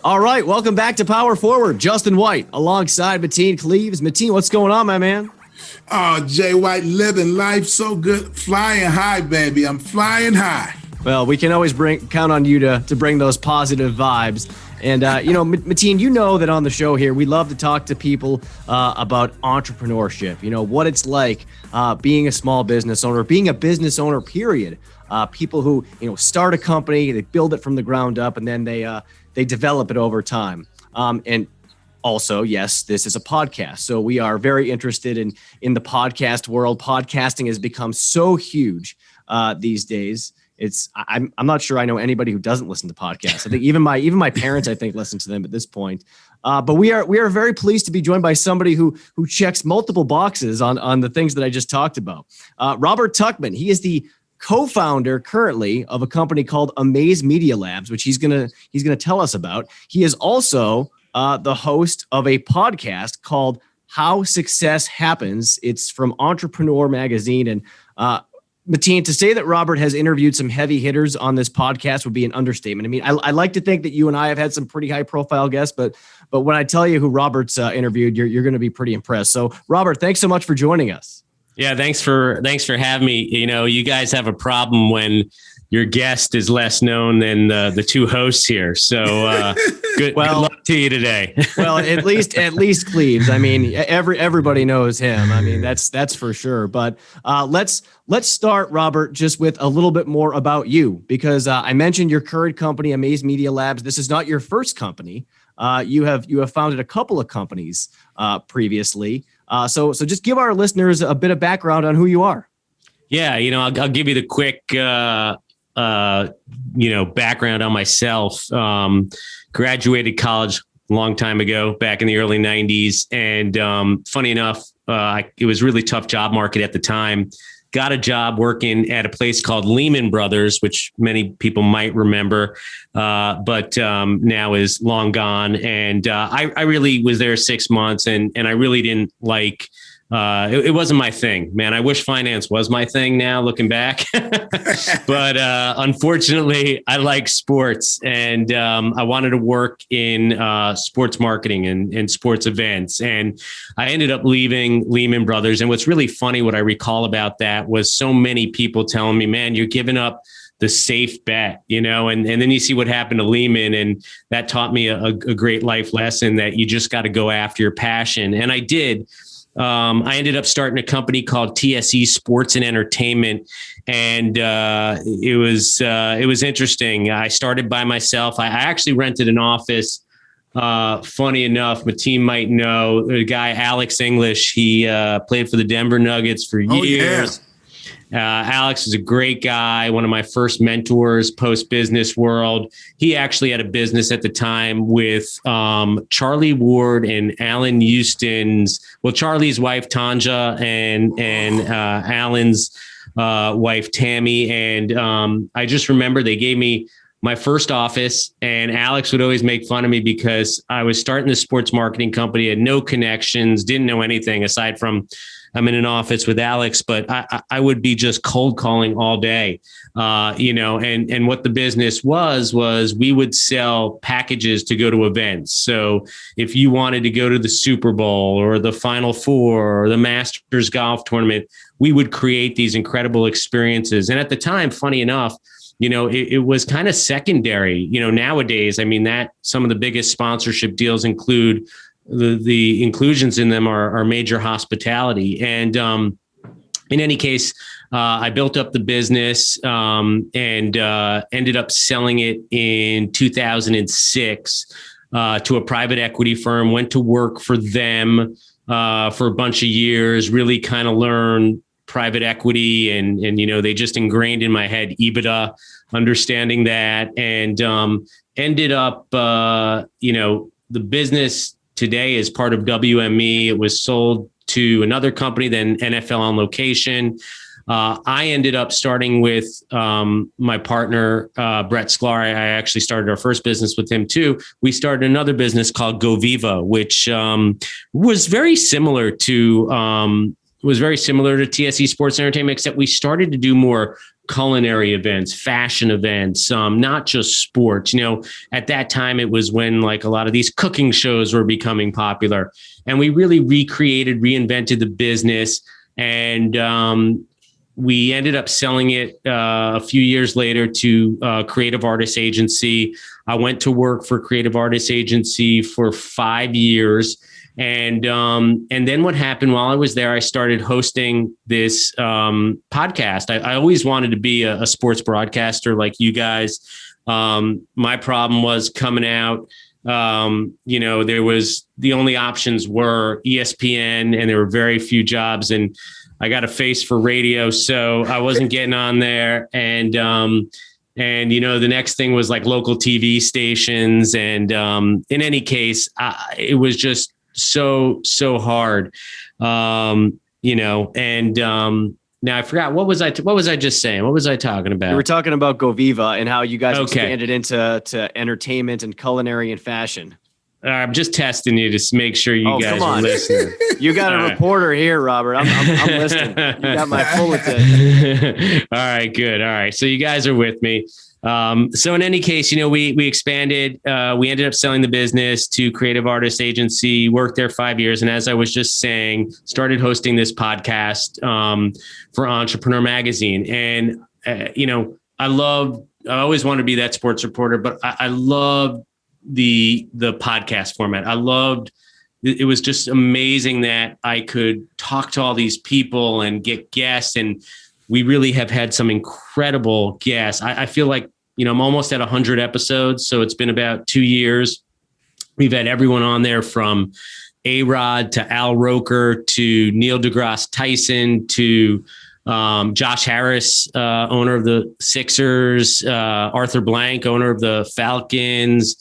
All right, welcome back to Power Forward. Justin White alongside Mateen Cleaves. Mateen, what's going on, my man? Oh, Jay White, living life so good. Flying high, baby. I'm flying high. Well, we can always count on you to bring those positive vibes. And, Mateen, you know that on the show here, we love to talk to people about entrepreneurship, what it's like being a small business owner, being a business owner, period. People who, start a company, they build it from the ground up, and then they develop it over time. And also, yes, this is a podcast. So we are very interested in the podcast world. Podcasting has become so huge these days. I'm not sure I know anybody who doesn't listen to podcasts. I think even my parents, I think, listen to them at this point. But we are very pleased to be joined by somebody who checks multiple boxes on the things that I just talked about. Robert Tuchman. He is the co-founder currently of a company called Amaze Media Labs, which he's gonna tell us about. He is also the host of a podcast called How Success Happens. It's from Entrepreneur Magazine. And Mateen, to say that Robert has interviewed some heavy hitters on this podcast would be an understatement. I mean, I like to think that you and I have had some pretty high profile guests, but when I tell you who Robert's interviewed, you're going to be pretty impressed. So Robert, thanks so much for joining us. Yeah, thanks for having me. You guys have a problem when your guest is less known than the two hosts here. So good luck to you today. Well, at least Cleaves. I mean, everybody knows him. I mean, that's for sure. But let's start, Robert, just with a little bit more about you, because I mentioned your current company, Amaze Media Labs. This is not your first company. You have founded a couple of companies previously. So just give our listeners a bit of background on who you are. Yeah, I'll give you the quick background on myself. Graduated college a long time ago, back in the early 90s. And funny enough, it was a really tough job market at the time. Got a job working at a place called Lehman Brothers, which many people might remember, but now is long gone. And I really was there 6 months, and I really didn't like. It wasn't my thing, man. I wish finance was my thing now, looking back. But unfortunately, I like sports, and I wanted to work in sports marketing and sports events. And I ended up leaving Lehman Brothers. And what's really funny, what I recall about that was so many people telling me, man, you're giving up the safe bet, and then you see what happened to Lehman. And that taught me a great life lesson that you just got to go after your passion. And I did. I ended up starting a company called TSE Sports and Entertainment, and it was interesting. I started by myself. I actually rented an office. Funny enough, Mateen might know the guy Alex English. He played for the Denver Nuggets for years. Oh, yeah. Alex is a great guy, one of my first mentors post-business world. He actually had a business at the time with Charlie Ward and Alan Houston's, Charlie's wife, Tanja, and Alan's wife, Tammy. And I just remember they gave me my first office, and Alex would always make fun of me because I was starting this sports marketing company, had no connections, didn't know anything aside from I'm in an office with Alex, but I would be just cold calling all day, and what the business was we would sell packages to go to events. So if you wanted to go to the Super Bowl or the Final Four or the Masters golf tournament, we would create these incredible experiences. And at the time, funny enough, it was kind of secondary. Nowadays, I mean, that some of the biggest sponsorship deals include the inclusions in them are major hospitality. And in any case, I built up the business and ended up selling it in 2006 to a private equity firm, went to work for them for a bunch of years, really kind of learned private equity and they just ingrained in my head EBITDA, understanding that, and ended up, the business today is part of WME. It was sold to another company, then NFL On Location. I ended up starting with my partner, Brett Sklar. I actually started our first business with him too. We started another business called Goviva, which was very similar to TSE Sports Entertainment, except we started to do more culinary events, fashion events, not just sports. At that time, it was when like a lot of these cooking shows were becoming popular. And we really reinvented the business. And we ended up selling it a few years later to Creative Artists Agency. I went to work for Creative Artists Agency for 5 years. And then what happened while I was there, I started hosting this podcast. I always wanted to be a sports broadcaster like you guys. My problem was coming out. There was the only options were ESPN, and there were very few jobs. And I got a face for radio, so I wasn't getting on there. And the next thing was like local TV stations. And in any case, it was just so hard. Now I forgot, what was I just saying? What was I talking about? You were talking about Goviva and how you guys expanded into entertainment and culinary and fashion. I'm just testing you to make sure you guys are listening. You got a reporter here, Robert. I'm listening. You got my full attention. All right, good. All right. So you guys are with me. So in any case, we expanded, we ended up selling the business to Creative Artists Agency, worked there 5 years. And as I was just saying, started hosting this podcast, for Entrepreneur Magazine. And, I always wanted to be that sports reporter, but I loved the podcast format. It was just amazing that I could talk to all these people and get guests. And we really have had some incredible guests. I feel like, I'm almost at 100 episodes. So it's been about 2 years. We've had everyone on there from A-Rod to Al Roker to Neil deGrasse Tyson to Josh Harris, owner of the Sixers, Arthur Blank, owner of the Falcons,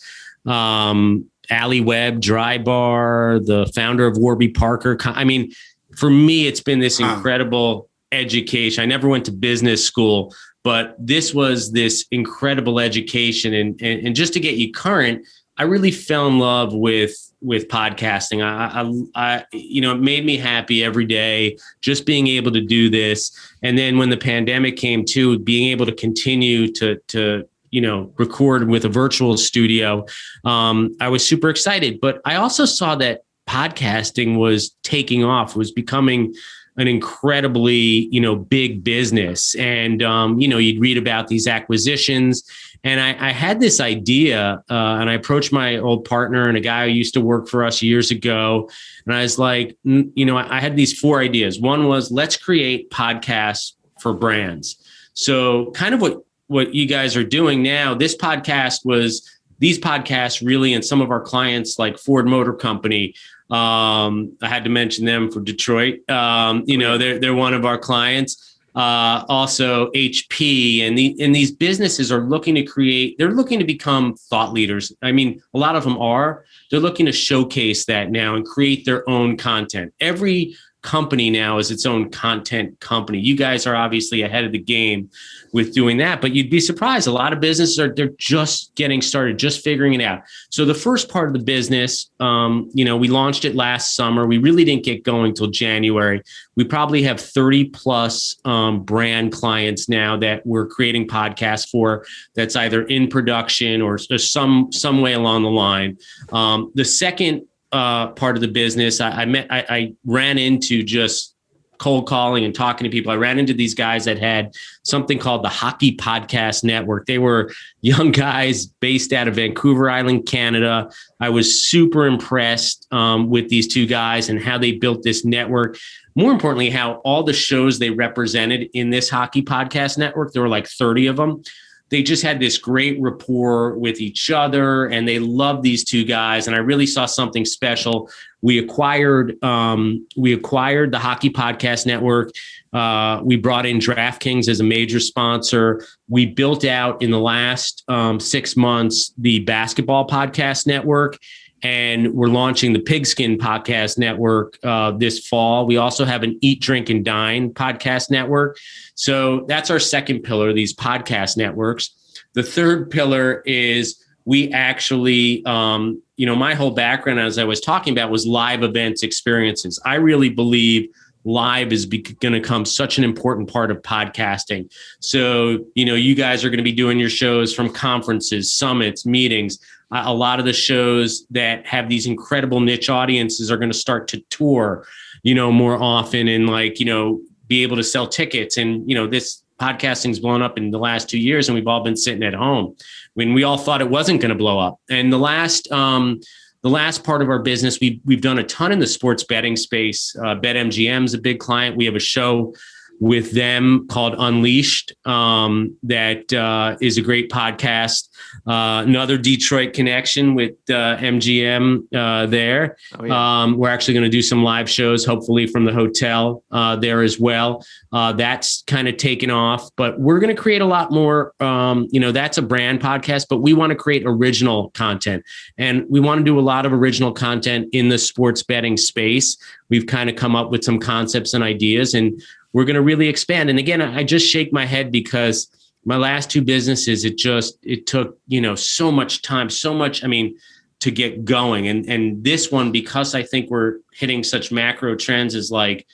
Ali Webb, Dry Bar, the founder of Warby Parker. I mean, for me, it's been this incredible education. I never went to business school, but this was this incredible education. And just to get you current, I really fell in love with podcasting. It made me happy every day, just being able to do this. And then when the pandemic came too, being able to continue to record with a virtual studio, I was super excited. But I also saw that podcasting was taking off, was becoming an incredibly, big business. And, you'd read about these acquisitions. And I had this idea, and I approached my old partner and a guy who used to work for us years ago. And I was like, I had these 4 ideas. One was, let's create podcasts for brands. So kind of what you guys are doing now, these podcasts really, and some of our clients like Ford Motor Company, I had to mention them for Detroit. They're one of our clients. Also HP and these businesses are looking to become thought leaders. I mean, a lot of them they're looking to showcase that now and create their own content. Every company now is its own content company. You guys are obviously ahead of the game with doing that, but you'd be surprised. A lot of businesses they're just getting started, just figuring it out. So the first part of the business, we launched it last summer. We really didn't get going till January. We probably have 30 plus brand clients now that we're creating podcasts for. That's either in production or some way along the line. The second part of the business, I ran into just cold calling and talking to people. I ran into these guys that had something called the Hockey Podcast Network. They were young guys based out of Vancouver Island, Canada. I was super impressed with these 2 guys and how they built this network. More importantly, how all the shows they represented in this Hockey Podcast Network, there were like 30 of them. They just had this great rapport with each other, and they loved these 2 guys. And I really saw something special. We acquired the Hockey Podcast Network. We brought in DraftKings as a major sponsor. We built out in the last 6 months the Basketball Podcast Network, and we're launching the Pigskin Podcast Network this fall. We also have an Eat, Drink, and Dine podcast network. So that's our second pillar, these podcast networks. The third pillar is we actually, my whole background, as I was talking about, was live events experiences. I really believe live is going to become such an important part of podcasting. So, you guys are going to be doing your shows from conferences, summits, meetings. A lot of the shows that have these incredible niche audiences are going to start to tour, more often and be able to sell tickets. And, this podcasting's blown up in the last 2 years and we've all been sitting at home when we all thought it wasn't going to blow up. And the last part of our business, we've done a ton in the sports betting space. BetMGM is a big client. We have a show with them called Unleashed that is a great podcast. Another Detroit connection with MGM there. Oh, yeah. We're actually going to do some live shows, hopefully from the hotel there as well. That's kind of taken off, but we're going to create a lot more. That's a brand podcast, but we want to create original content, and we want to do a lot of original content in the sports betting space. We've kind of come up with some concepts and ideas, and we're going to really expand. And again, I just shake my head because my last two businesses, it took, so much time, to get going. And this one, because I think we're hitting such macro trends as like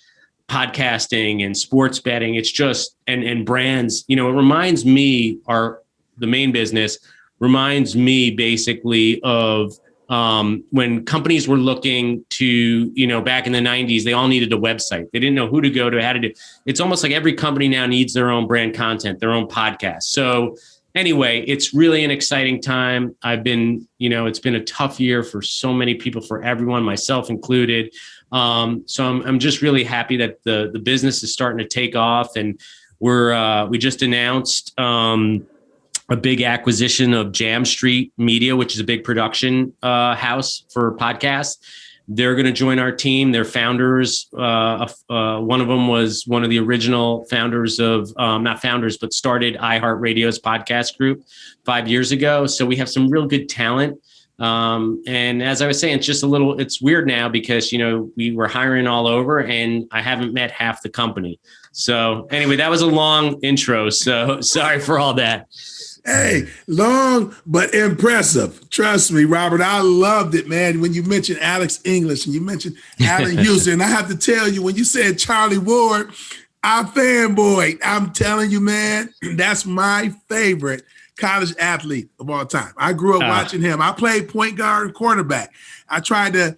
podcasting and sports betting, it's just, and brands, it reminds me, the main business reminds me basically of when companies were looking to, back in the 90s, they all needed a website. They didn't know who to go to, how to do. It's almost like every company now needs their own brand content, their own podcast. So anyway, it's really an exciting time. It's been a tough year for so many people, for everyone, myself included. So I'm just really happy that the business is starting to take off, and we just announced a big acquisition of Jam Street Media, which is a big production house for podcasts. They're going to join our team. They're founders. One of them was one of the original founders of, not founders, but started iHeartRadio's podcast group 5 years ago. So we have some real good talent. And as I was saying, it's weird now because, we were hiring all over and I haven't met half the company. So anyway, that was a long intro. So sorry for all that. Hey, long but impressive. Trust me, Robert. I loved it, man. When you mentioned Alex English and you mentioned Allen Houston, I have to tell you, when you said Charlie Ward, I fanboyed. I'm telling you, man, that's my favorite college athlete of all time. I grew up watching him. I played point guard and quarterback. I tried to,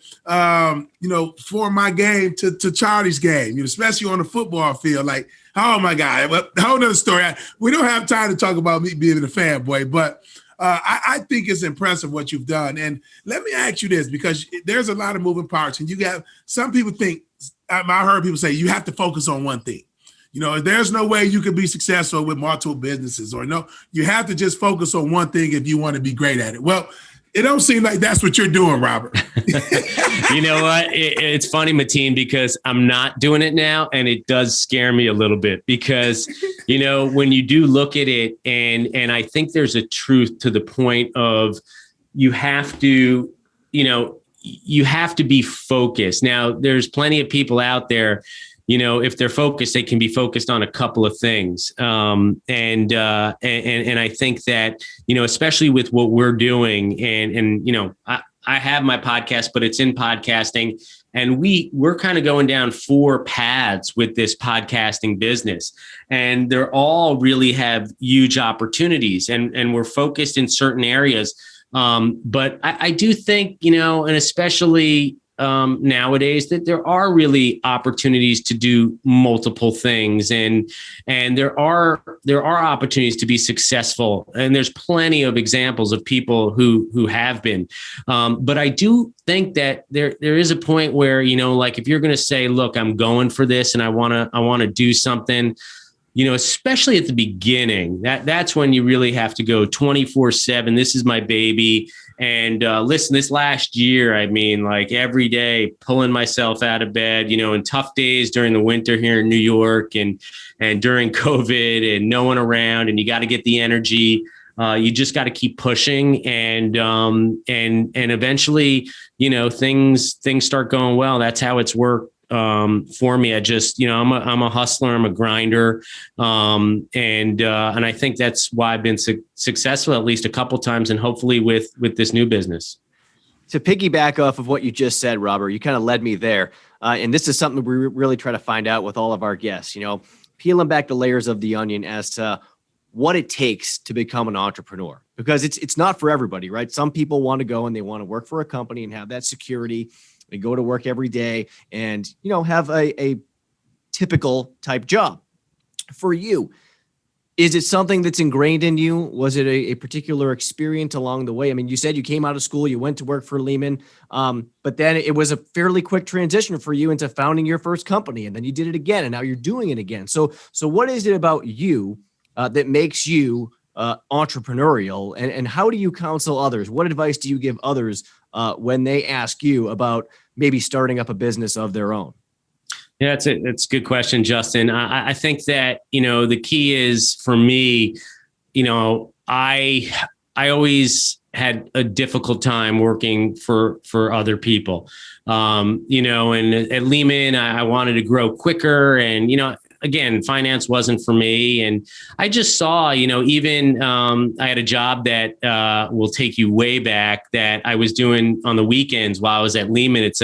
form my game to Charlie's game, especially on the football field. Like, oh my God, well, whole nother story. We don't have time to talk about me being a fanboy, but I think it's impressive what you've done. And let me ask you this, because there's a lot of moving parts, and some people think, I heard people say you have to focus on one thing. There's no way you could be successful with multiple businesses, or no, you have to just focus on one thing if you want to be great at it. Well, it don't seem like that's what you're doing, Robert. You know what? It's funny, Mateen, because I'm not doing it now, and it does scare me a little bit because, when you do look at it, and I think there's a truth to the point of you have to be focused. Now, there's plenty of people out there. If they're focused, they can be focused on a couple of things. And I think that, especially with what we're doing and I have my podcast, but it's in podcasting, and we're kind of going down 4 paths with this podcasting business, and they're all really have huge opportunities, and we're focused in certain areas. But I do think, and especially, nowadays, that there are really opportunities to do multiple things, and there are opportunities to be successful, and there's plenty of examples of people who have been. But I do think that there is a point where, like if you're going to say, look, I'm going for this and I want to do something, especially at the beginning, that's when you really have to go 24/7. This is my baby. And listen, this last year, like every day pulling myself out of bed, in tough days during the winter here in New York and during COVID and no one around, and you got to get the energy. You just got to keep pushing, and eventually, things start going well. That's how it's worked. For me, I just, I'm a hustler, I'm a grinder. And I think that's why I've been successful at least a couple times, and hopefully with this new business. To piggyback off of what you just said, Robert, you kind of led me there. And this is something we really try to find out with all of our guests, peeling back the layers of the onion as to what it takes to become an entrepreneur, because it's not for everybody, right? Some people want to go and they want to work for a company and have that security. They go to work every day and, have a typical type job. For you, is it something that's ingrained in you? Was it a particular experience along the way? I mean, you said you came out of school, you went to work for Lehman, but then it was a fairly quick transition for you into founding your first company, and then you did it again, and now you're doing it again. So what is it about you that makes you entrepreneurial, and how do you counsel others? What advice do you give others when they ask you about maybe starting up a business of their own? Yeah, it's a good question, Justin. I think that, the key is for me, I always had a difficult time working for other people. And at Lehman, I wanted to grow quicker, and, again, finance wasn't for me. And I just saw, even I had a job that will take you way back that I was doing on the weekends while I was at Lehman. It's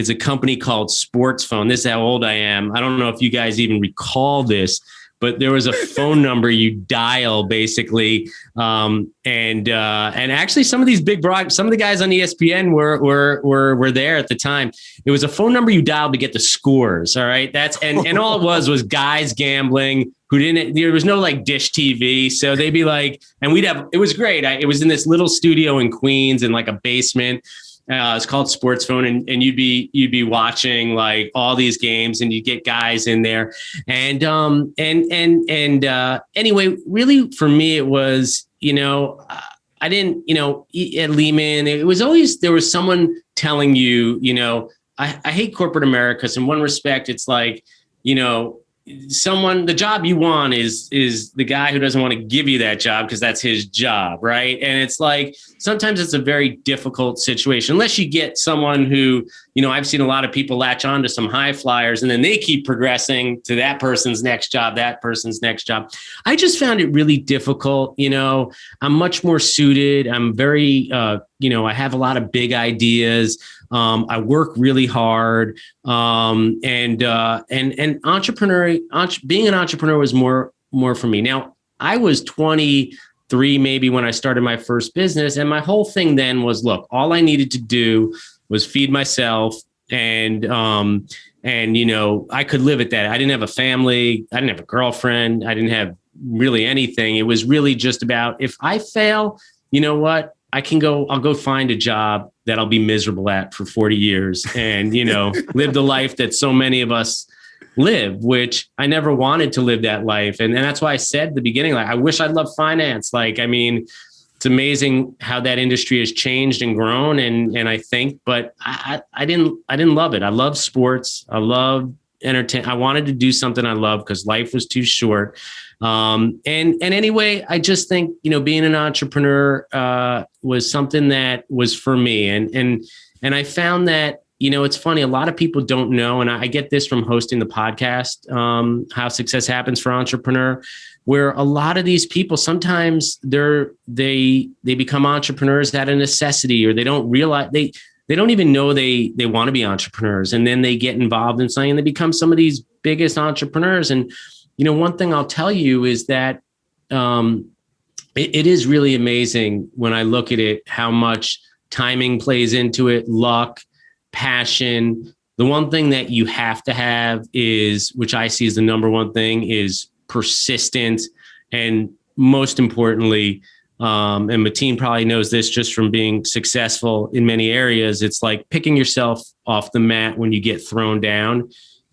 a company called Sports Phone. This is how old I am. I don't know if you guys even recall this, but there was a phone number you dial basically. And actually some of these some of the guys on ESPN were there at the time. It was a phone number you dialed to get the scores. All right. And all it was guys gambling there was no like dish TV. So they'd be like, and it was great. It was in this little studio in Queens in like a basement. It's called Sports Phone, and you'd be watching like all these games, and you get guys in there, and anyway, really for me it was, I didn't, at Lehman, it was always, there was someone telling you, I hate corporate America, because in one respect it's like, the job you want is the guy who doesn't want to give you that job because that's his job, right? And it's like sometimes it's a very difficult situation unless you get someone who, I've seen a lot of people latch on to some high flyers and then they keep progressing to that person's next job. I just found it really difficult. I'm much more suited. I'm very, I have a lot of big ideas. I work really hard. And being an entrepreneur was more for me. Now, I was 23 maybe when I started my first business. And my whole thing then was, look, all I needed to do was feed myself and I could live at that. I didn't have a family. I didn't have a girlfriend. I didn't have really anything. It was really just about, if I fail, you know what? I'll go find a job that I'll be miserable at for 40 years and, live the life that so many of us live, which I never wanted to live that life. And that's why I said at the beginning, like, I wish I'd loved finance. It's amazing how that industry has changed and grown. And I think, but I didn't love it. I love sports. I love entertain. I wanted to do something I love because life was too short. And anyway, I just think, being an entrepreneur, was something that was for me. And I found that, it's funny. A lot of people don't know. And I get this from hosting the podcast, How Success Happens for Entrepreneur, where a lot of these people, sometimes they become entrepreneurs out of necessity, or they don't realize they don't even know they want to be entrepreneurs. And then they get involved in something and they become some of these biggest entrepreneurs. And, one thing I'll tell you is that it is really amazing when I look at it, how much timing plays into it, luck, passion. The one thing that you have to have is, which I see as the number one thing, is persistence. And most importantly, and Mateen probably knows this just from being successful in many areas, it's like picking yourself off the mat when you get thrown down.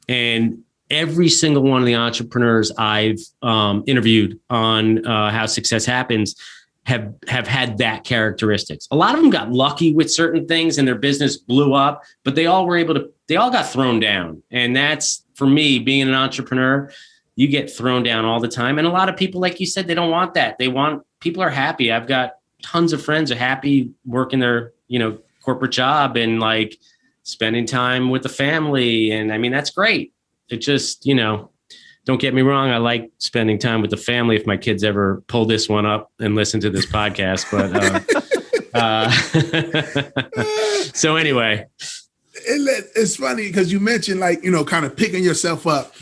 And every single one of the entrepreneurs I've interviewed on How Success Happens have had that characteristics. A lot of them got lucky with certain things and their business blew up, but they all got thrown down. And that's, for me, being an entrepreneur, you get thrown down all the time. And a lot of people, like you said, they don't want that. People are happy. I've got tons of friends who are happy working their, corporate job and like spending time with the family. And I mean, that's great. It just, don't get me wrong. I like spending time with the family if my kids ever pull this one up and listen to this podcast. But So anyway, it's funny because you mentioned like, kind of picking yourself up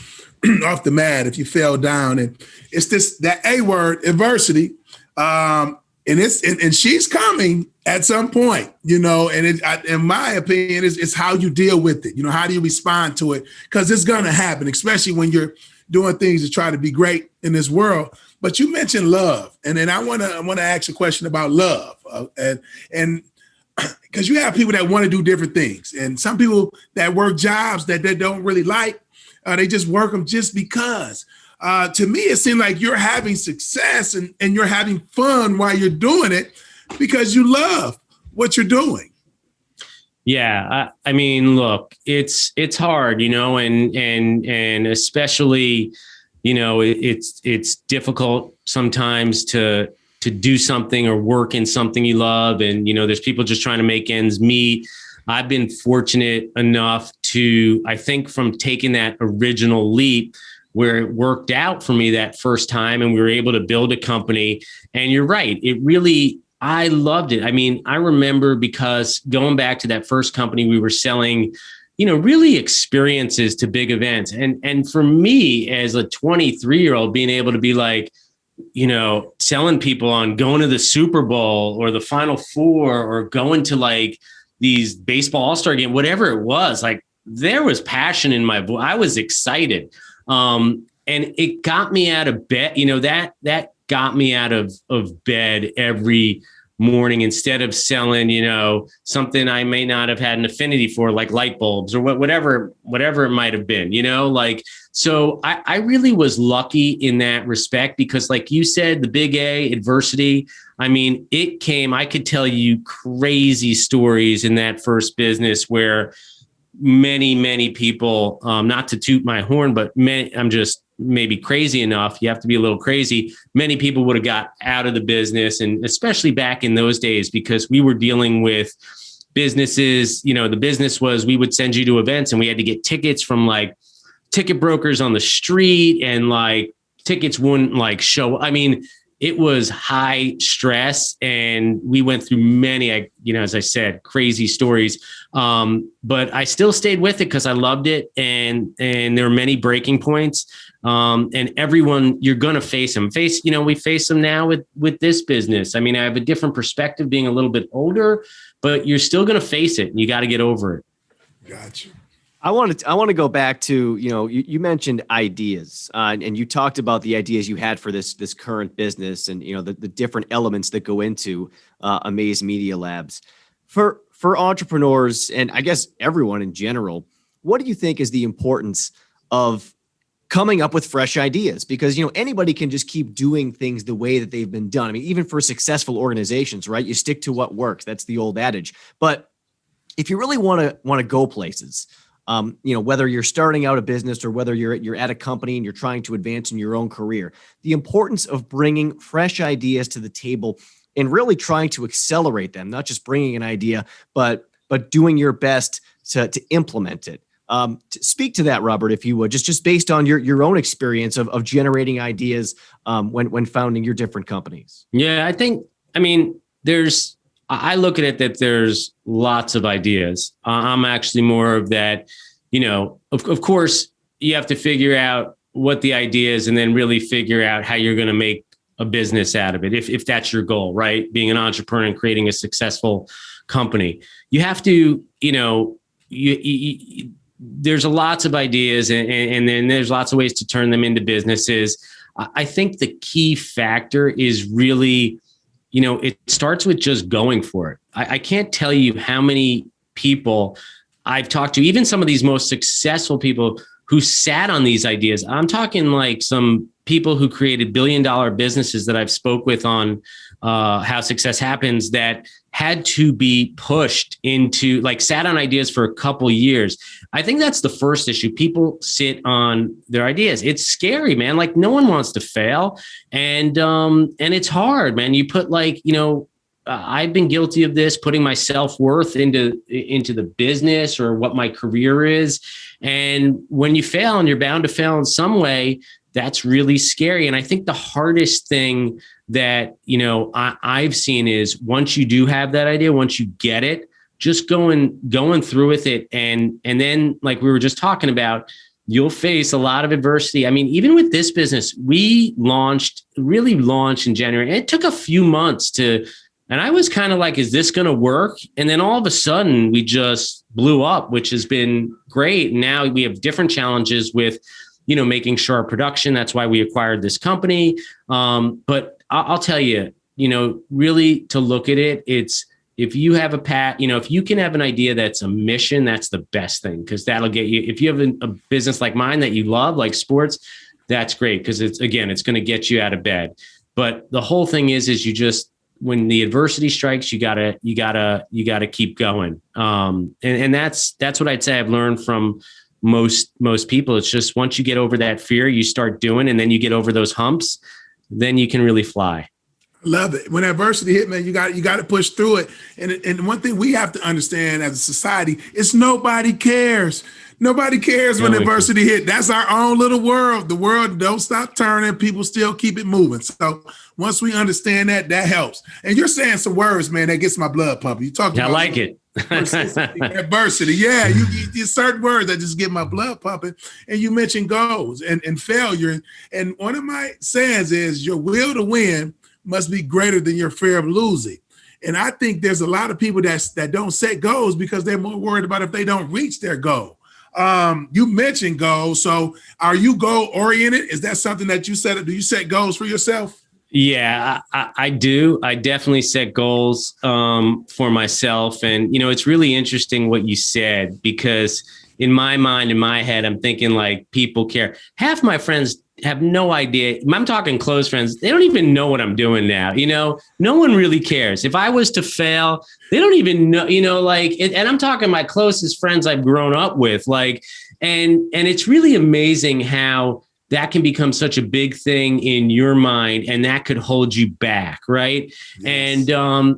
off the mat if you fell down, and it's that A word, adversity. And she's coming at some point, and in my opinion, it's how you deal with it. How do you respond to it? Because it's going to happen, especially when you're doing things to try to be great in this world. But you mentioned love, and then I want to ask a question about love, and because you have people that want to do different things, and some people that work jobs that they don't really like, they just work them just because. To me, it seems like you're having success and you're having fun while you're doing it because you love what you're doing. Yeah. I mean, look, it's hard, and especially, it's difficult sometimes to do something or work in something you love. And, there's people just trying to make ends meet. I've been fortunate enough to, I think, from taking that original leap where it worked out for me that first time and we were able to build a company. And you're right. I loved it. I mean, I remember because going back to that first company, we were selling, really experiences to big events. And for me as a 23-year-old, being able to be like, selling people on going to the Super Bowl or the Final Four or going to like these baseball all-star game, whatever it was, like there was passion in my voice. I was excited. And it got me out of bed, that got me out of bed every morning instead of selling, something I may not have had an affinity for, like light bulbs or whatever it might have been, so I really was lucky in that respect because like you said, the big A, adversity, I mean, I could tell you crazy stories in that first business where many people, not to toot my horn, but I'm just maybe crazy enough. You have to be a little crazy. Many people would have got out of the business, and especially back in those days, because we were dealing with businesses, the business was, we would send you to events and we had to get tickets from like ticket brokers on the street, and like tickets wouldn't like show. I mean, it was high stress, and we went through many, as I said, crazy stories. But I still stayed with it because I loved it. And there were many breaking points. And everyone, you're going to face them. We face them now with this business. I mean, I have a different perspective being a little bit older, but you're still going to face it and you got to get over it. Gotcha. I want to go back to, you mentioned ideas, and you talked about the ideas you had for this current business and, the different elements that go into Amaze Media Labs. For entrepreneurs, and I guess everyone in general, what do you think is the importance of coming up with fresh ideas? Because, anybody can just keep doing things the way that they've been done. I mean, even for successful organizations, right? You stick to what works. That's the old adage. But if you really want to go places, whether you're starting out a business or whether you're at a company and you're trying to advance in your own career, the importance of bringing fresh ideas to the table and really trying to accelerate them, not just bringing an idea, but doing your best to implement it. To speak to that, Robert, if you would, just based on your own experience of generating ideas when founding your different companies. Yeah, I look at it that there's lots of ideas. I'm actually more of that, of course, you have to figure out what the idea is and then really figure out how you're going to make a business out of it. If that's your goal, right? Being an entrepreneur and creating a successful company, you have to, there's lots of ideas and then there's lots of ways to turn them into businesses. I think the key factor is really, it starts with just going for it. I can't tell you how many people I've talked to, even some of these most successful people who sat on these ideas. I'm talking like some people who created billion-dollar businesses that I've spoke with on How Success Happens that had to be pushed into, like, sat on ideas for a couple years. I think that's the first issue. People sit on their ideas. It's scary, man. Like, no one wants to fail. And it's hard, man. You put I've been guilty of this, putting my self-worth into the business or what my career is. And when you fail, and you're bound to fail in some way, that's really scary. And I think the hardest thing that, I've seen is once you do have that idea, once you get it, just going through with it. And then, like we were just talking about, you'll face a lot of adversity. I mean, even with this business, we really launched in January. And it took a few months and I was kind of like, is this going to work? And then all of a sudden we just blew up, which has been great. Now we have different challenges with, making sure our production, that's why we acquired this company. But I'll tell you, really to look at it, it's, if you have if you can have an idea that's a mission, that's the best thing, because that'll get you. If you have a business like mine that you love, like sports, that's great, because it's going to get you out of bed. But the whole thing is you just, when the adversity strikes, you gotta keep going. And that's what I'd say I've learned from most people. It's just once you get over that fear, you start doing, and then you get over those humps, then you can really fly. Love it. When adversity hit, man, you got to push through it. And one thing we have to understand as a society is nobody cares. Nobody cares when adversity hit. That's our own little world. The world don't stop turning. People still keep it moving. So once we understand that helps. And you're saying some words, man, that gets my blood pumping. You talk about I like it. Adversity. Yeah, you certain words that just get my blood pumping. And you mentioned goals and failure. And one of my sayings is your will to win must be greater than your fear of losing. And I think there's a lot of people that don't set goals because they're more worried about if they don't reach their goal. You mentioned goals. So are you goal oriented? Is that something that you set up? Do you set goals for yourself? Yeah, I do. I definitely set goals for myself. And, it's really interesting what you said, because in my mind, in my head, I'm thinking like people care. Half my friends have no idea. I'm talking close friends. They don't even know what I'm doing now. No one really cares. If I was to fail, they don't even know, and I'm talking my closest friends I've grown up with, and it's really amazing how that can become such a big thing in your mind, and that could hold you back. Right. Yes.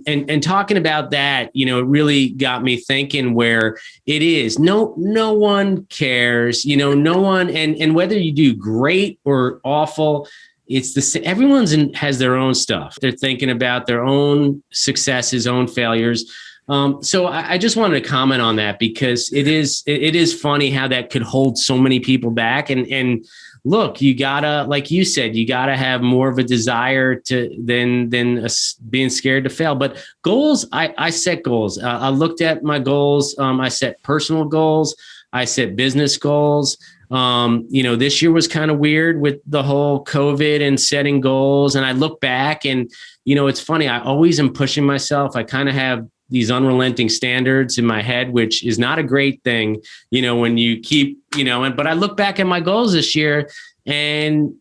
And talking about that, it really got me thinking where it is no one cares, no one. And whether you do great or awful, it's the same. Has their own stuff. They're thinking about their own successes, own failures. So I just wanted to comment on that, because it is funny how that could hold so many people back. And look, you gotta, like you said, you gotta have more of a desire than being scared to fail. But goals, I set goals. I looked at my goals. I set personal goals. I set business goals. This year was kind of weird with the whole COVID and setting goals. And I look back and, it's funny. I always am pushing myself. I kind of have these unrelenting standards in my head, which is not a great thing, when you keep, but I look back at my goals this year, and,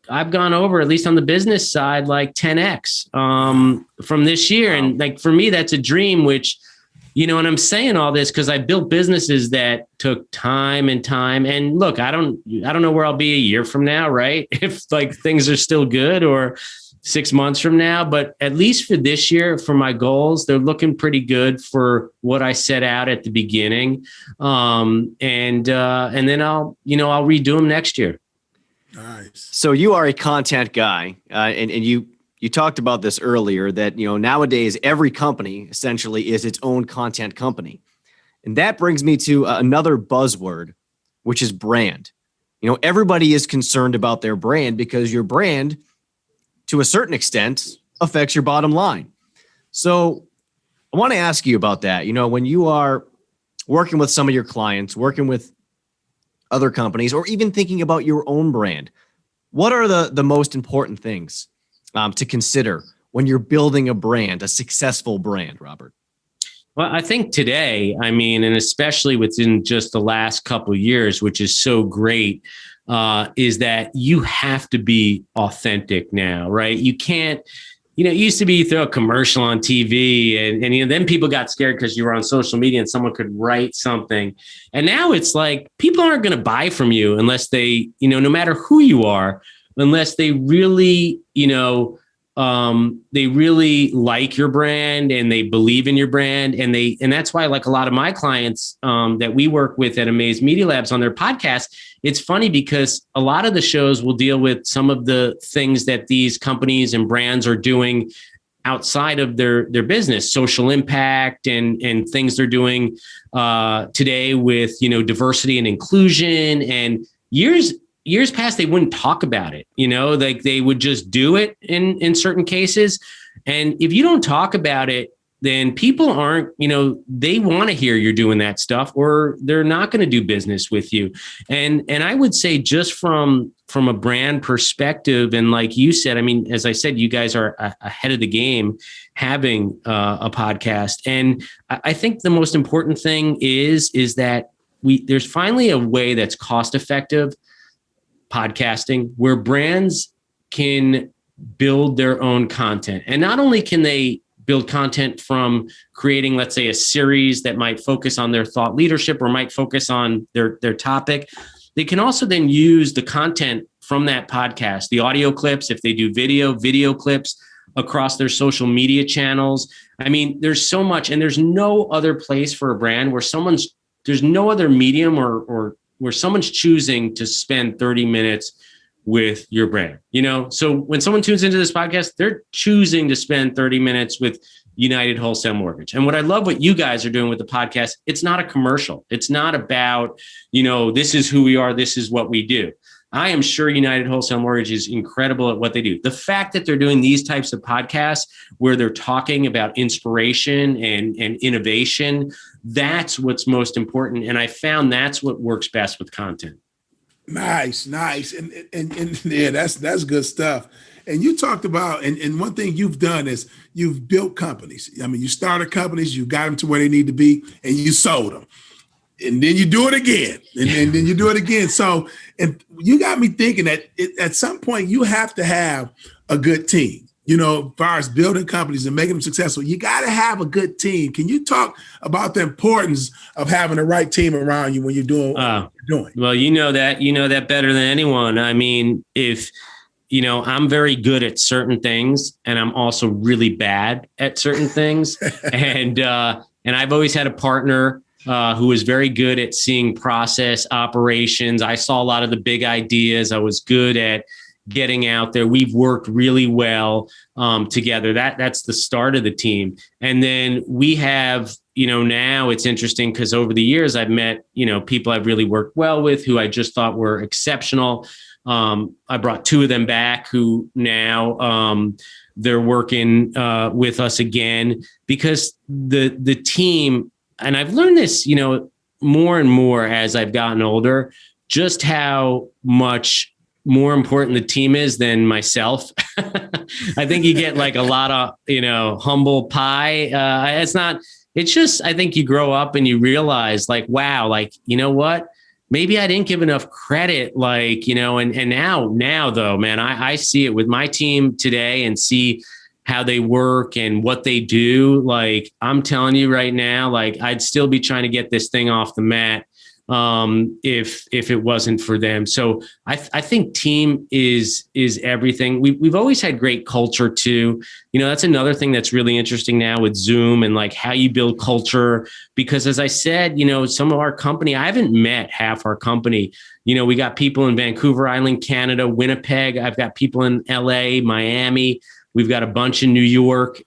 I've gone over, at least on the business side, like 10X from this year. Wow. And like, for me, that's a dream, which, and I'm saying all this because I built businesses that took time. And look, I don't know where I'll be a year from now, right? If like things are still good, or 6 months from now, but at least for this year, for my goals, they're looking pretty good for what I set out at the beginning. And then I'll redo them next year. Nice. So you are a content guy, and you talked about this earlier, that, nowadays every company essentially is its own content company. And that brings me to another buzzword, which is brand. Everybody is concerned about their brand, because your brand, to a certain extent, affects your bottom line. So I want to ask you about that. When you are working with some of your clients, working with other companies, or even thinking about your own brand, what are the most important things to consider when you're building a brand, a successful brand, Robert? Well, I think today, and especially within just the last couple of years, which is so great, is that you have to be authentic now, right? You can't, it used to be you throw a commercial on TV and then people got scared because you were on social media and someone could write something. And now it's like, people aren't going to buy from you unless they, no matter who you are, unless they really, they really like your brand and they believe in your brand. And that's why, like a lot of my clients that we work with at Amaze Media Labs on their podcast, it's funny because a lot of the shows will deal with some of the things that these companies and brands are doing outside of their business, social impact and things they're doing today with, diversity and inclusion. And years past, they wouldn't talk about it, like they would just do it in certain cases. And if you don't talk about it, then people aren't, they want to hear you're doing that stuff, or they're not going to do business with you. And I would say just from a brand perspective, and like you said, I mean, as I said, you guys are ahead of the game having a podcast. And I think the most important thing is that there's finally a way that's cost effective podcasting where brands can build their own content. And not only can they build content from creating, let's say, a series that might focus on their thought leadership or might focus on their topic, they can also then use the content from that podcast, the audio clips, if they do video clips across their social media channels. I mean, there's so much, and there's no other place for a brand where there's no other medium or where someone's choosing to spend 30 minutes with your brand, So when someone tunes into this podcast, they're choosing to spend 30 minutes with United Wholesale Mortgage. And what you guys are doing with the podcast, it's not a commercial. It's not about, this is who we are. This is what we do. I am sure United Wholesale Mortgage is incredible at what they do. The fact that they're doing these types of podcasts where they're talking about inspiration and innovation, that's what's most important. And I found that's what works best with content. Nice. And yeah, that's good stuff. And you talked about, and one thing you've done is you've built companies. I mean, you started companies, you got them to where they need to be, and you sold them. And then you do it again, and then you do it again. So, and you got me thinking that at some point you have to have a good team. As far as building companies and making them successful, you got to have a good team. Can you talk about the importance of having the right team around you when you're doing what you're doing? Well, you know that better than anyone. I mean, if I'm very good at certain things, and I'm also really bad at certain things, and I've always had a partner who was very good at seeing process operations. I saw a lot of the big ideas. I was good at getting out there. We've worked really well together. That's the start of the team. And then we have, now it's interesting because over the years I've met, people I've really worked well with who I just thought were exceptional. I brought two of them back who now they're working with us again because the team, and I've learned this, more and more as I've gotten older, just how much more important the team is than myself. I think you get like a lot of, humble pie. It's just, I think you grow up and you realize like, wow, like, you know what, maybe I didn't give enough credit, like, and now though, man, I see it with my team today and see how they work and what they do. Like, I'm telling you right now, like I'd still be trying to get this thing off the mat if it wasn't for them. So I think team is everything. We've always had great culture too. That's another thing that's really interesting now with Zoom and like how you build culture. Because as I said, some of our company, I haven't met half our company. We got people in Vancouver Island, Canada, Winnipeg. I've got people in LA, Miami. We've got a bunch in New York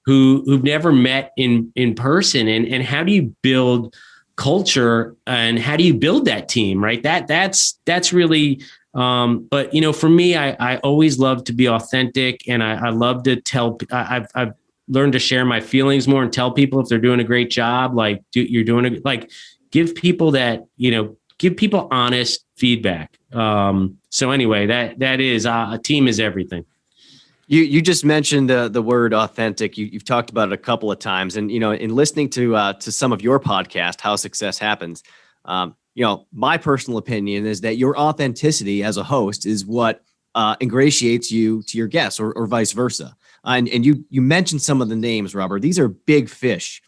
who've never met in person. And how do you build culture and how do you build that team, right? That's really, but for me, I always love to be authentic, and I love to tell. I've learned to share my feelings more and tell people if they're doing a great job, like give people that, give people honest feedback. So anyway, that is a team is everything. You just mentioned the word authentic. You've talked about it a couple of times, and in listening to some of your podcast, How Success Happens, my personal opinion is that your authenticity as a host is what ingratiates you to your guests, or vice versa. And you mentioned some of the names, Robert. These are big fish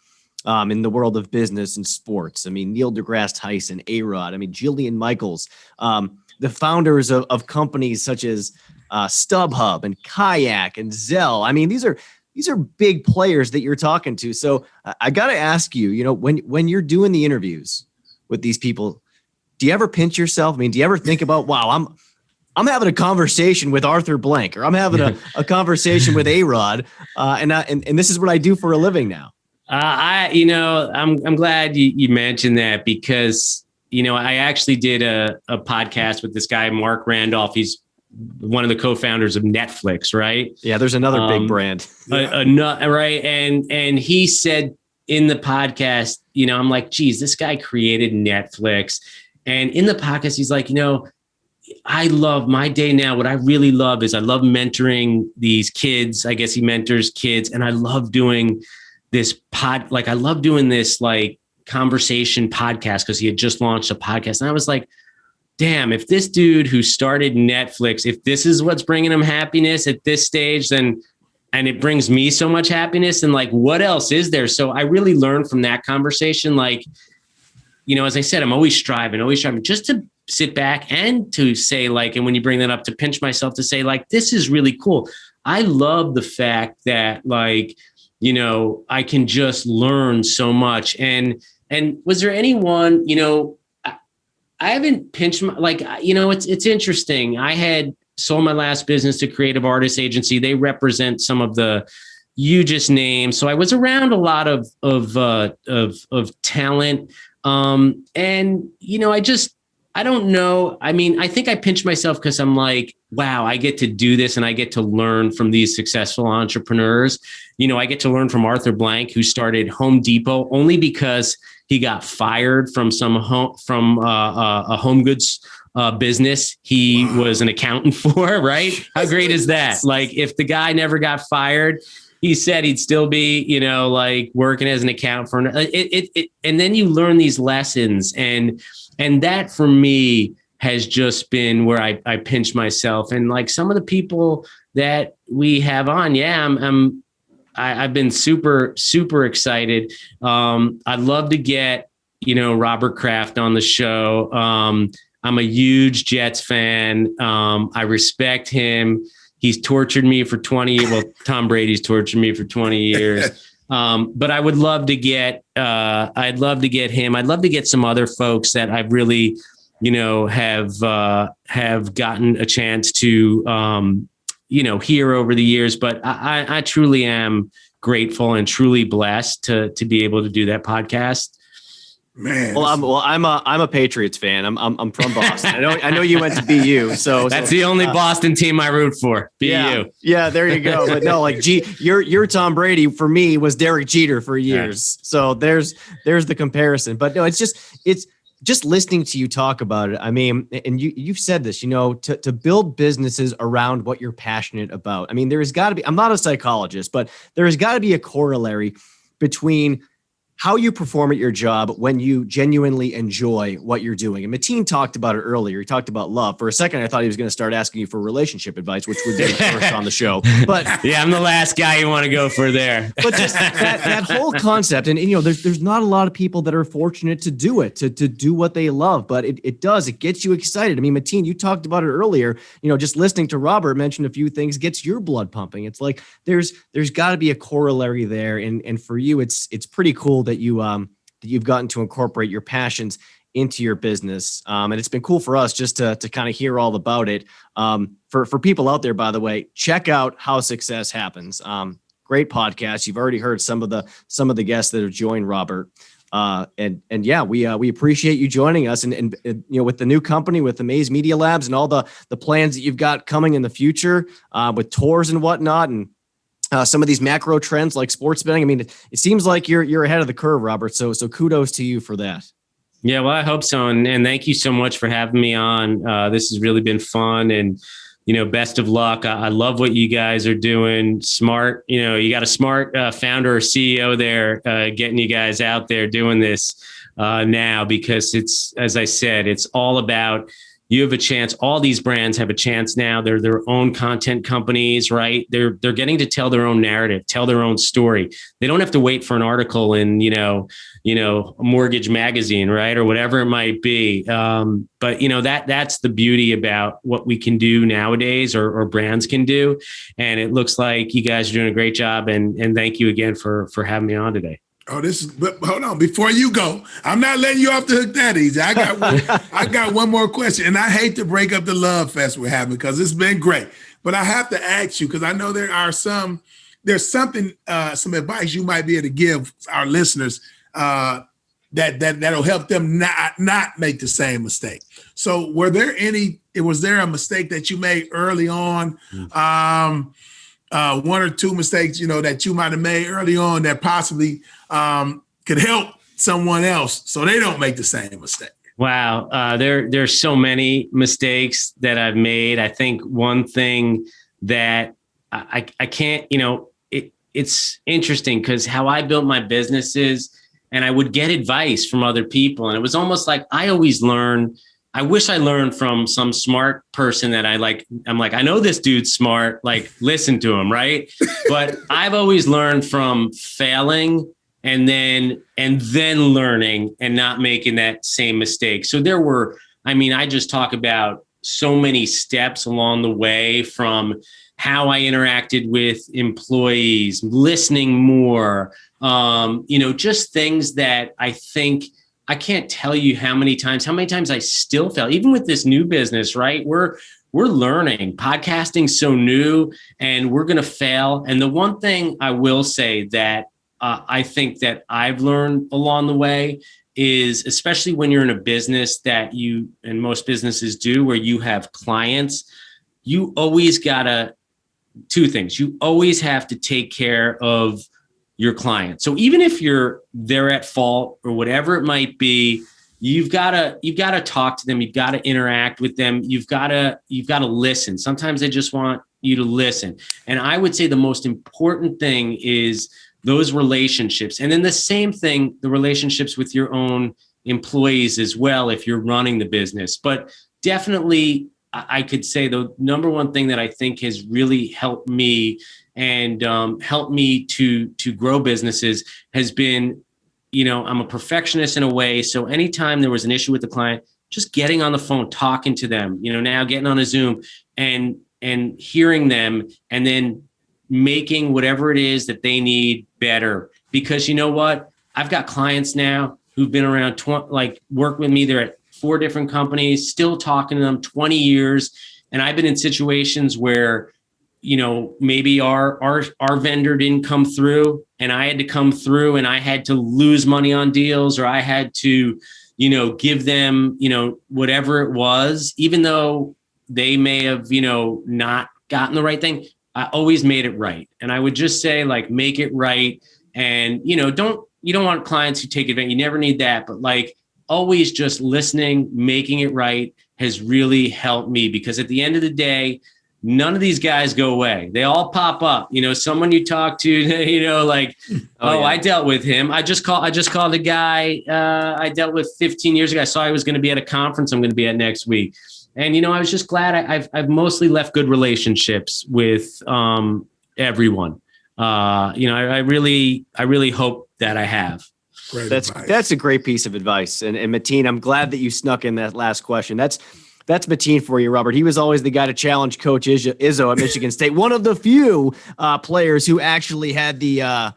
in the world of business and sports. I mean, Neil deGrasse Tyson, A-Rod. I mean, Jillian Michaels, the founders of companies such as StubHub and Kayak and Zelle. I mean, these are big players that you're talking to. So I got to ask you, when you're doing the interviews with these people, do you ever pinch yourself? I mean, do you ever think about, wow, I'm having a conversation with Arthur Blank, or I'm having a conversation with A-Rod, and this is what I do for a living now. I'm glad you mentioned that, because, I actually did a podcast with this guy, Mark Randolph. He's one of the co-founders of Netflix, right? Yeah, there's another big brand. Right. And he said in the podcast, I'm like, geez, this guy created Netflix. And in the podcast, he's like, I love my day now. What I really love is I love mentoring these kids. I guess he mentors kids. And I love doing this I love doing this like conversation podcast, because he had just launched a podcast. And I was like, damn, if this dude who started Netflix, if this is what's bringing him happiness at this stage, then, and it brings me so much happiness, and like, what else is there? So I really learned from that conversation. Like, as I said, I'm always striving just to sit back and to say, like, and when you bring that up, to pinch myself to say, like, this is really cool. I love the fact that, like, I can just learn so much. And was there anyone, I haven't pinched it's interesting. I had sold my last business to Creative Artists Agency. They represent some of the hugest names. So I was around a lot of talent. I don't know. I mean, I think I pinch myself because I'm like, wow, I get to do this and I get to learn from these successful entrepreneurs. I get to learn from Arthur Blank, who started Home Depot only because he got fired from a home goods business he was an accountant for, right? How great is that? Like, if the guy never got fired, he said he'd still be, like working as an accountant for it. And then you learn these lessons, and that for me has just been where I pinch myself. And like some of the people that we have on, I've been super, super excited. I'd love to get, Robert Kraft on the show. I'm a huge Jets fan. I respect him. He's tortured me for 20 years. Well, Tom Brady's tortured me for 20 years. But I would love to get, I'd love to get him. I'd love to get some other folks that I've really, have gotten a chance to, hear over the years. But I truly am grateful and truly blessed to be able to do that podcast. Man, I'm a Patriots fan. I'm from Boston. I know you went to BU, so that's the only Boston team I root for. BU. Yeah, there you go. But no, like your Tom Brady for me was Derek Jeter for years. Yeah. So there's the comparison. But no, it's just listening to you talk about it. I mean, and you've said this, to build businesses around what you're passionate about. I mean, there has got to be. I'm not a psychologist, but there has got to be a corollary between how you perform at your job when you genuinely enjoy what you're doing. And Mateen talked about it earlier. He talked about love. For a second, I thought he was going to start asking you for relationship advice, which would be the first on the show. But yeah, I'm the last guy you want to go for there. But just that whole concept, and there's not a lot of people that are fortunate to do it, to do what they love, but it gets you excited. I mean, Mateen, you talked about it earlier, just listening to Robert mention a few things gets your blood pumping. It's like, there's got to be a corollary there. And for you, it's pretty cool that you've gotten to incorporate your passions into your business. And it's been cool for us just to kind of hear all about it. For people out there, by the way, check out How Success Happens. Great podcast. You've already heard some of the guests that have joined Robert. We appreciate you joining us and with the new company, with Amaze Media Labs and all the plans that you've got coming in the future, with tours and whatnot, and some of these macro trends like sports betting. I mean, it seems like you're ahead of the curve, Robert. So kudos to you for that. Yeah, well, I hope so. And thank you so much for having me on. This has really been fun, and, best of luck. I love what you guys are doing. Smart, you got a smart founder or CEO there, getting you guys out there doing this now, because it's, as I said, it's all about, you have a chance. All these brands have a chance now. They're their own content companies, right? They're getting to tell their own narrative, tell their own story. They don't have to wait for an article in, a mortgage magazine, right? Or whatever it might be. But that's the beauty about what we can do nowadays, or brands can do. And it looks like you guys are doing a great job. And thank you again for having me on today. Oh, but hold on. Before you go, I'm not letting you off the hook that easy. I got one more question, and I hate to break up the love fest we're having because it's been great. But I have to ask you because I know some advice you might be able to give our listeners that'll help them not make the same mistake. So, was there a mistake that you made early on? One or two mistakes, that you might have made early on that possibly could help someone else so they don't make the same mistake? Wow. There's so many mistakes that I've made. I think one thing that I can't, it's interesting because how I built my businesses, and I would get advice from other people. And it was almost like I always learn. I wish I learned from some smart person that I'm like, I know this dude's smart, like listen to him. Right. But I've always learned from failing and then learning and not making that same mistake. So I just talk about so many steps along the way, from how I interacted with employees, listening more, just things that I think I can't tell you how many times I still fail, even with this new business, right? We're learning. Podcasting's so new and we're going to fail. And the one thing I will say that I think that I've learned along the way is, especially when you're in a business that you, and most businesses do, where you have clients, you always two things. You always have to take care of your client. So even if they're at fault or whatever it might be, you've got to talk to them. You've got to interact with them. You've got to listen. Sometimes they just want you to listen. And I would say the most important thing is those relationships. And then the same thing, the relationships with your own employees as well, if you're running the business. But definitely, I could say the number one thing that I think has really helped me and helped me to grow businesses has been, I'm a perfectionist in a way. So anytime there was an issue with the client, just getting on the phone, talking to them, now getting on a Zoom and hearing them, and then making whatever it is that they need better. Because you know what? I've got clients now who've been around, work with me. They're at 4 different companies, still talking to them 20 years. And I've been in situations where, maybe our vendor didn't come through and I had to come through and I had to lose money on deals, or I had to, give them, whatever it was, even though they may have, not gotten the right thing. I always made it right. And I would just say, make it right. And, you don't want clients who take advantage. You never need that. But always just listening, making it right has really helped me, because at the end of the day, none of these guys go away. They all pop up. Someone you talk to, I dealt with him. I just called a guy I dealt with 15 years ago. I saw I was going to be at a conference I'm going to be at next week. And, I was just glad I've mostly left good relationships with everyone. I really hope that I have. That's a great piece of advice. And Mateen, I'm glad that you snuck in that last question. That's Mateen for you, Robert. He was always the guy to challenge Coach Izzo at Michigan State. One of the few players who actually had the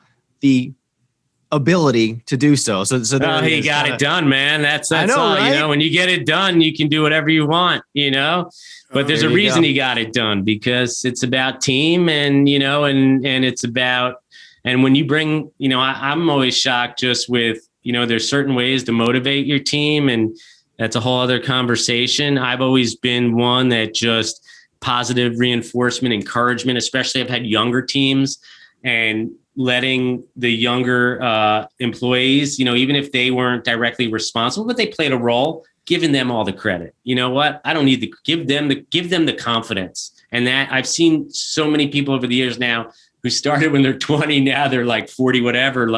ability to do so. So he got it done, man. That's all. Right? When you get it done, you can do whatever you want. But there's a reason he got it done, because it's about team, and and it's about. And when you bring, I'm always shocked just with, there's certain ways to motivate your team, and that's a whole other conversation. I've always been one that just positive reinforcement, encouragement, especially I've had younger teams, and letting the younger employees, even if they weren't directly responsible, but they played a role, giving them all the credit. You know what? I don't need to give them the confidence. And that I've seen so many people over the years now who started when they're 20, now they're 40, whatever.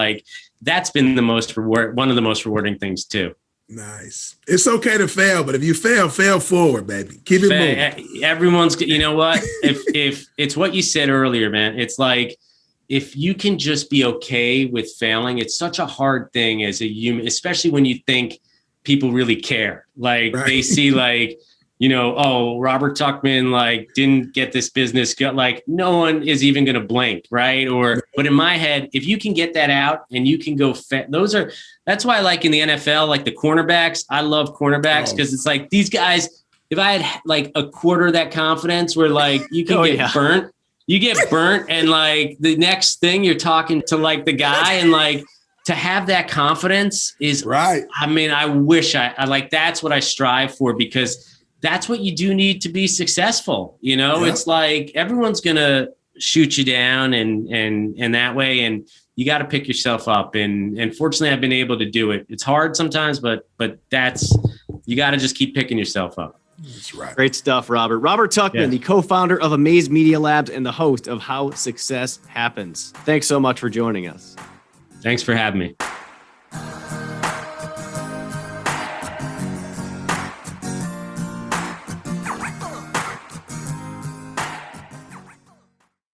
That's been one of the most rewarding things too. Nice. It's okay to fail, but if you fail forward, baby. Keep it moving. Everyone's, you know what? If it's what you said earlier, man, it's like, if you can just be okay with failing, it's such a hard thing as a human, especially when you think people really care. Like they see like, you know, oh, Robert Tuchman, like didn't get this business. Like no one is even going to blink. Right. But in my head, if you can get that out and you can go, that's why I like in the NFL, like the cornerbacks, I love cornerbacks because it's like these guys, if I had like a quarter of that confidence where like you can get burnt. You get burnt and like the next thing you're talking to like the guy and like to have that confidence is right. I mean, I wish I like, that's what I strive for because that's what you do need to be successful. You know, It's like everyone's going to shoot you down and that way. And you got to pick yourself up. And fortunately I've been able to do it. It's hard sometimes, but you got to just keep picking yourself up. That's right. Great stuff, Robert. Robert Tuchman, the co-founder of Amaze Media Labs and the host of How Success Happens. Thanks so much for joining us. Thanks for having me.